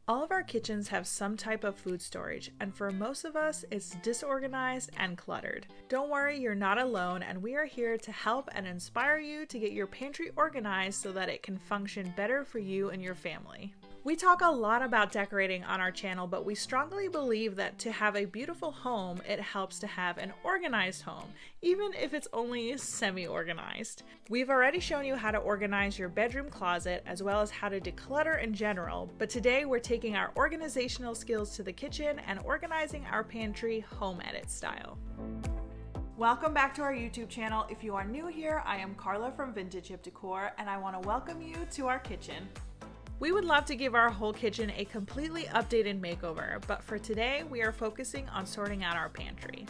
All of our kitchens have some type of food storage, and for most of us, it's disorganized and cluttered. Don't worry, you're not alone, and we are here to help and inspire you to get your pantry organized so that it can function better for you and your family. We talk a lot about decorating on our channel, but we strongly believe that to have a beautiful home, it helps to have an organized home, even if it's only semi-organized. We've already shown you how to organize your bedroom closet as well as how to declutter in general, but today we're taking our organizational skills to the kitchen and organizing our pantry home edit style. Welcome back to our YouTube channel. If you are new here, I am Carla from Vintage Hip Decor, and I want to welcome you to our kitchen. We would love to give our whole kitchen a completely updated makeover, but for today, we are focusing on sorting out our pantry.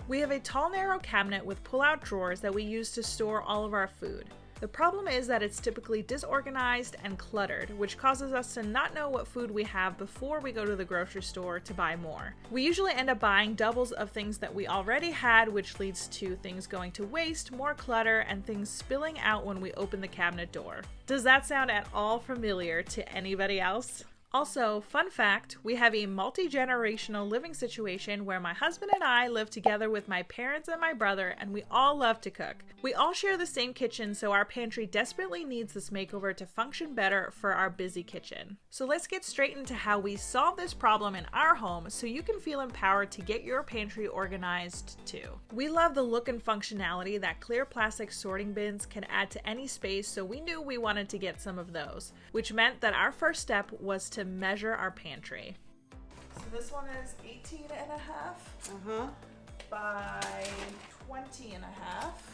We have a tall, narrow cabinet with pull-out drawers that we use to store all of our food. The problem is that it's typically disorganized and cluttered, which causes us to not know what food we have before we go to the grocery store to buy more. We usually end up buying doubles of things that we already had, which leads to things going to waste, more clutter, and things spilling out when we open the cabinet door. Does that sound at all familiar to anybody else? Also, fun fact, we have a multi-generational living situation where my husband and I live together with my parents and my brother, and we all love to cook. We all share the same kitchen, so our pantry desperately needs this makeover to function better for our busy kitchen. So let's get straight into how we solve this problem in our home so you can feel empowered to get your pantry organized too. We love the look and functionality that clear plastic sorting bins can add to any space, so we knew we wanted to get some of those, which meant that our first step was to measure our pantry. So this one is 18 and a half by 20 and a half.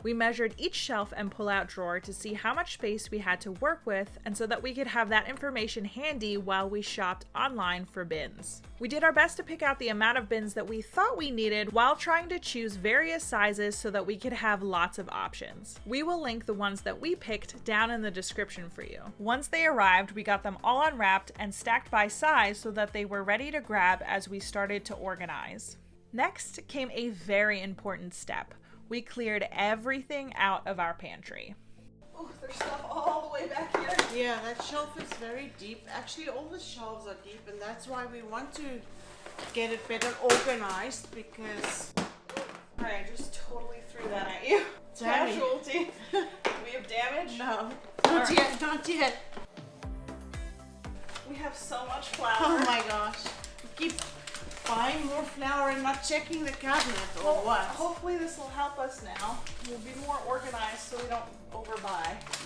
We measured each shelf and pull-out drawer to see how much space we had to work with, and so that we could have that information handy while we shopped online for bins. We did our best to pick out the amount of bins that we thought we needed while trying to choose various sizes so that we could have lots of options. We will link the ones that we picked down in the description for you. Once they arrived, we got them all unwrapped and stacked by size so that they were ready to grab as we started to organize. Next came a very important step. We cleared everything out of our pantry. Oh, there's stuff all the way back here. Yeah, that shelf is very deep. Actually, all the shelves are deep, and that's why we want to get it better organized, because... I just totally threw that at you. Casualty. Do we have damage? No, not yet, not yet. We have so much flour. Oh my gosh. We keep buying more flour and not checking the cabinet, or what? Hopefully this will help us now. We'll be more organized so we don't overbuy.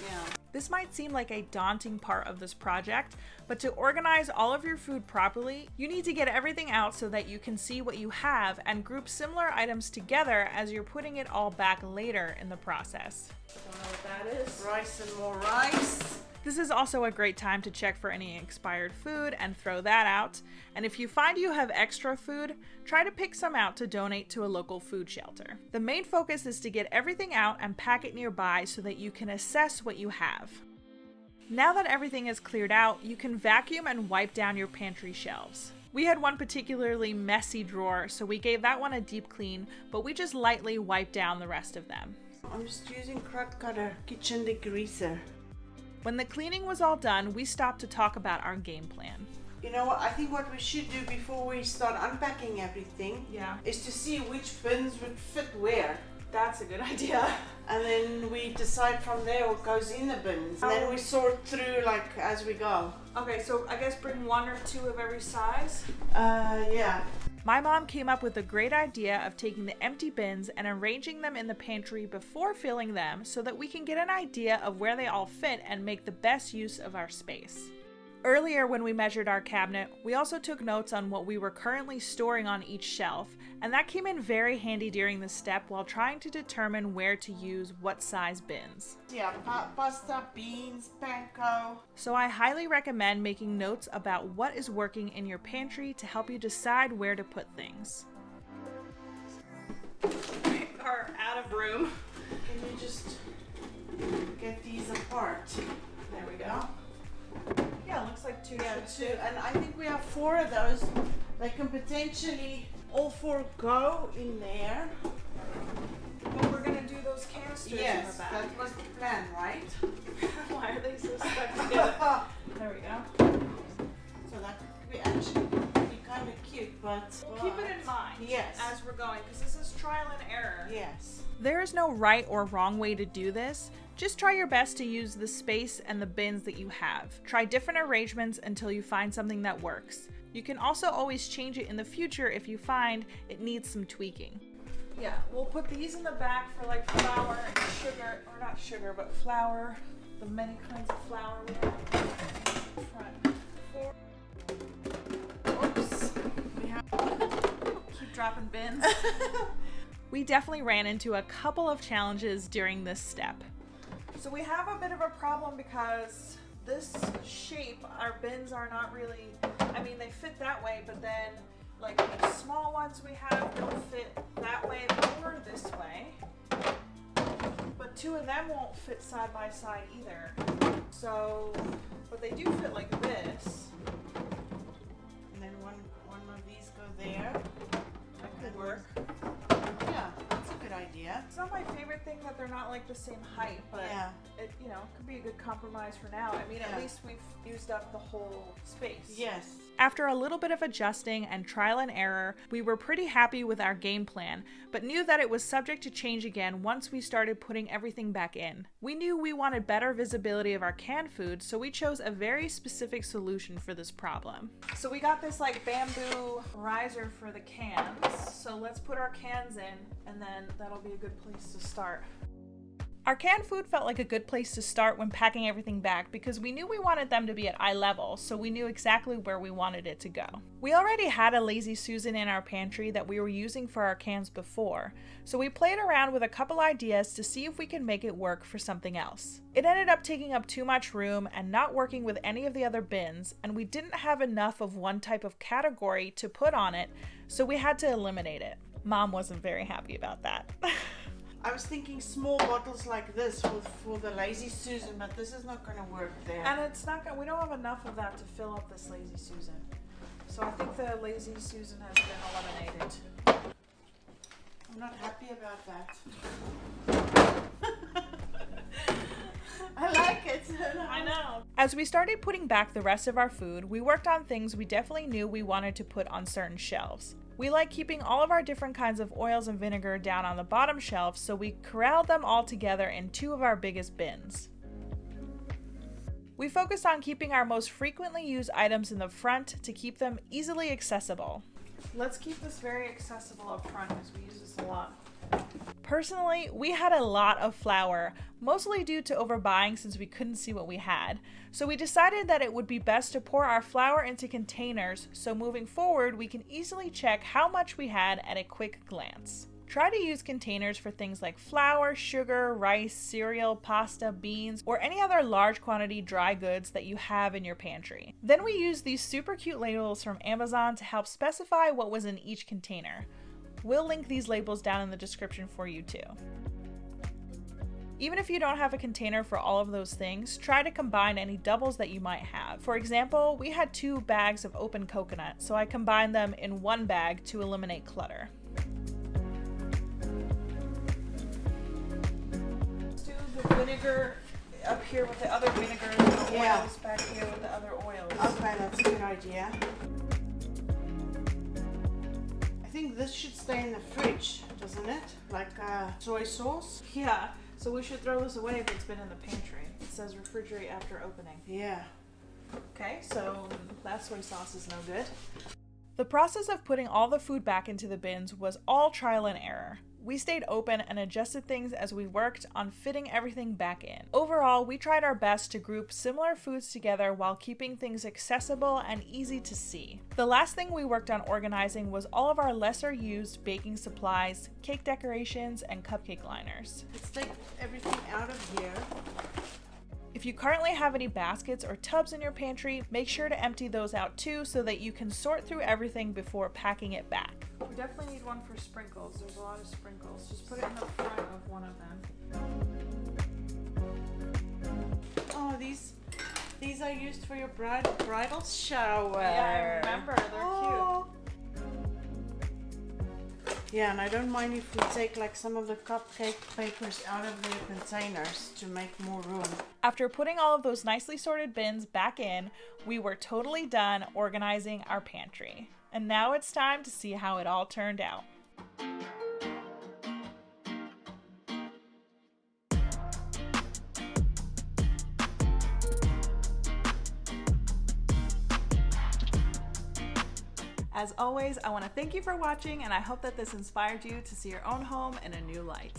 Yeah. This might seem like a daunting part of this project, but to organize all of your food properly, you need to get everything out so that you can see what you have and group similar items together as you're putting it all back later in the process. Don't know what that is. Rice and more rice. This is also a great time to check for any expired food and throw that out. And if you find you have extra food, try to pick some out to donate to a local food shelter. The main focus is to get everything out and pack it nearby so that you can assess what you have. Now that everything is cleared out, you can vacuum and wipe down your pantry shelves. We had one particularly messy drawer, so we gave that one a deep clean, but we just lightly wiped down the rest of them. I'm just using crud cutter, kitchen degreaser. When the cleaning was all done, we stopped to talk about our game plan. You know what, I think what we should do before we start unpacking everything is to see which bins would fit where. That's a good idea. And then we decide from there what goes in the bins. And then we sort through like as we go. Okay, so I guess bring one or two of every size? Yeah. My mom came up with a great idea of taking the empty bins and arranging them in the pantry before filling them so that we can get an idea of where they all fit and make the best use of our space. Earlier when we measured our cabinet, we also took notes on what we were currently storing on each shelf, and that came in very handy during this step while trying to determine where to use what size bins. Yeah, pasta, beans, panko. So I highly recommend making notes about what is working in your pantry to help you decide where to put things. We are out of room. Can you just get these apart? There we go. Yeah, it looks like two. Yeah, two. And I think we have 4 of those. They can potentially all 4 go in there. But we're gonna do those canisters yes, in the back. that was the plan, right? Why are they so stuck together? There we go. So but keep it in mind. Yes. As we're going, because this is trial and error. Yes. There is no right or wrong way to do this. Just try your best to use the space and the bins that you have. Try different arrangements until you find something that works. You can also always change it in the future if you find it needs some tweaking. Yeah, we'll put these in the back for like flour and sugar, or not sugar, but flour. The many kinds of flour we have. Front. Oops. We have keep dropping bins. We definitely ran into a couple of challenges during this step. So we have a bit of a problem because this shape, our bins are not really, I mean, they fit that way, but then like the small ones we have don't fit that way or this way. But two of them won't fit side by side either. So, but they do fit like this. And then one of these go there. That could work. Yeah, that's a good idea. It's not my favorite thing that they're not like the same height, but yeah. It, you know, could be a good compromise for now. I mean, at least we've used up the whole space. Yes. After a little bit of adjusting and trial and error, we were pretty happy with our game plan, but knew that it was subject to change again once we started putting everything back in. We knew we wanted better visibility of our canned food, so we chose a very specific solution for this problem. So we got this like bamboo riser for the cans, so let's put our cans in, and then that'll be a good place to start. Our canned food felt like a good place to start when packing everything back because we knew we wanted them to be at eye level, so we knew exactly where we wanted it to go. We already had a Lazy Susan in our pantry that we were using for our cans before, so we played around with a couple ideas to see if we could make it work for something else. It ended up taking up too much room and not working with any of the other bins, and we didn't have enough of one type of category to put on it, so we had to eliminate it. Mom wasn't very happy about that. I was thinking small bottles like this for the Lazy Susan, but this is not going to work there. And it's not going. We don't have enough of that to fill up this Lazy Susan. So I think the Lazy Susan has been eliminated. I'm not happy about that. I like it. I know. As we started putting back the rest of our food, we worked on things we definitely knew we wanted to put on certain shelves. We like keeping all of our different kinds of oils and vinegar down on the bottom shelf, so we corralled them all together in two of our biggest bins. We focused on keeping our most frequently used items in the front to keep them easily accessible. Let's keep this very accessible up front because we use this a lot. Personally, we had a lot of flour, mostly due to overbuying since we couldn't see what we had. So we decided that it would be best to pour our flour into containers so moving forward we can easily check how much we had at a quick glance. Try to use containers for things like flour, sugar, rice, cereal, pasta, beans, or any other large quantity dry goods that you have in your pantry. Then we used these super cute labels from Amazon to help specify what was in each container. We'll link these labels down in the description for you too. Even if you don't have a container for all of those things, try to combine any doubles that you might have. For example, we had 2 bags of open coconut, so I combined them in one bag to eliminate clutter. Let's do the vinegar up here with the other vinegar and the oils back here with the other oils. Okay, that's a good idea. I think this should stay in the fridge, doesn't it? Like soy sauce? Yeah. So we should throw this away if it's been in the pantry. It says refrigerate after opening. Yeah. Okay, so that soy sauce is no good. The process of putting all the food back into the bins was all trial and error. We stayed open and adjusted things as we worked on fitting everything back in. Overall, we tried our best to group similar foods together while keeping things accessible and easy to see. The last thing we worked on organizing was all of our lesser used baking supplies, cake decorations, and cupcake liners. Let's take everything out of here. If you currently have any baskets or tubs in your pantry, make sure to empty those out too so that you can sort through everything before packing it back. We definitely need one for sprinkles. There's a lot of sprinkles. Just put it in the front of one of them. Oh, these are used for your bridal shower. Yeah, I remember. They're cute. Yeah, and I don't mind if we take like some of the cupcake papers out of their containers to make more room. After putting all of those nicely sorted bins back in, we were totally done organizing our pantry. And now it's time to see how it all turned out. As always, I want to thank you for watching, and I hope that this inspired you to see your own home in a new light.